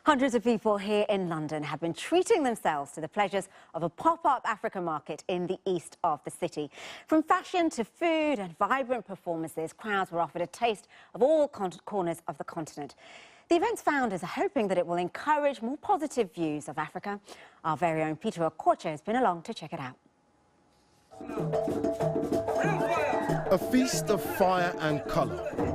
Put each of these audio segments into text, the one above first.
Hundreds of people here in London have been treating themselves to the pleasures of a pop-up African market in the east of the city. From fashion to food and vibrant performances, crowds were offered a taste of all corners of the continent. The event's founders are hoping that it will encourage more positive views of Africa. Our very own Peter Okoche has been along to check it out. A feast of fire and colour.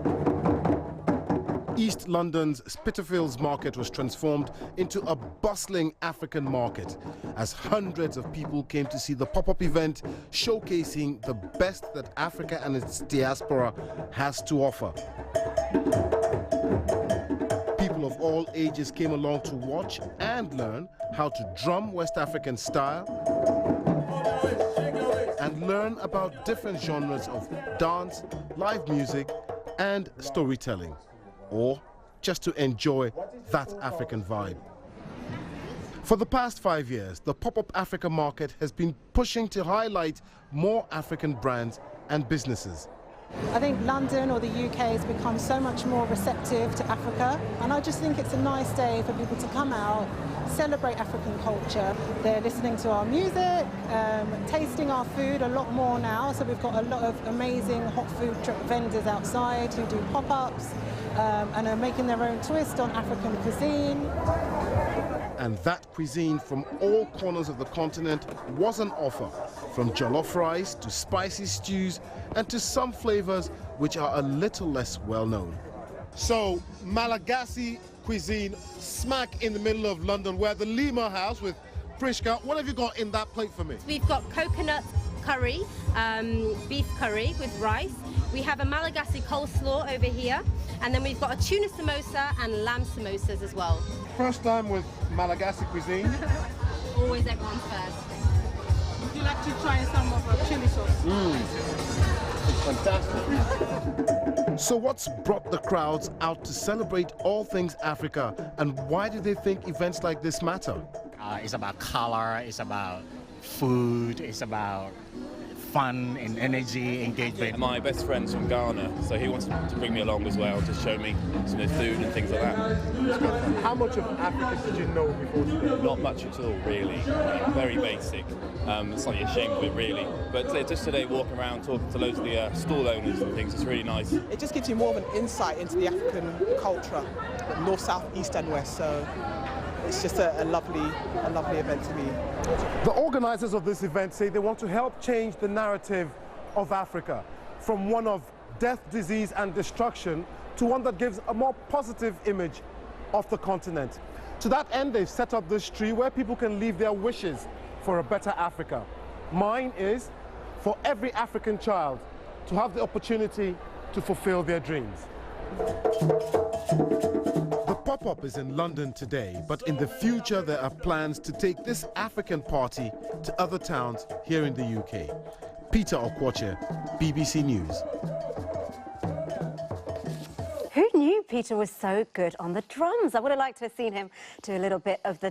East London's Spitalfields market was transformed into a bustling African market as hundreds of people came to see the pop-up event showcasing the best that Africa and its diaspora has to offer. People of all ages came along to watch and learn how to drum West African style and learn about different genres of dance, live music and storytelling, or just to enjoy that African vibe. For the past 5 years, the Pop-Up Africa Market has been pushing to highlight more African brands and businesses. I think London or the UK has become so much more receptive to Africa, and I just think it's a nice day for people to come out, celebrate African culture. They're listening to our music, tasting our food a lot more now, so we've got a lot of amazing hot food vendors outside who do pop-ups and are making their own twist on African cuisine. And that cuisine from all corners of the continent was on offer, from jollof rice to spicy stews and to some flavors which are a little less well known. So, Malagasy cuisine smack in the middle of London. We're at the Lima House with Prishka. What have you got in that plate for me? We've got coconut curry, beef curry with rice. We have a Malagasy coleslaw over here, and then we've got a tuna samosa and lamb samosas as well. First time with Malagasy cuisine. Always everyone's first. Would you like to try some of our chili sauce? It's fantastic. So what's brought the crowds out to celebrate all things Africa, and why do they think events like this matter? It's about color, it's about food, it's about fun and energy, engagement. My best friend's from Ghana, so he wants to bring me along as well to show me some of the food and things like that. How much of Africa did you know before today? Not much at all, really. Very basic. Slightly ashamed of it, really. But just today, walking around, talking to loads of the stall owners and things, it's really nice. It just gives you more of an insight into the African culture, north, south, east and west. So it's just a lovely event to be. The organizers of this event say they want to help change the narrative of Africa from one of death, disease and destruction to one that gives a more positive image of the continent. To that end, they've set up this tree where people can leave their wishes for a better Africa. Mine is for every African child to have the opportunity to fulfill their dreams. The pop-up is in London today, but in the future there are plans to take this African party to other towns here in the UK. Peter Okoche, BBC News. Who knew Peter was so good on the drums? I would have liked to have seen him do a little bit of the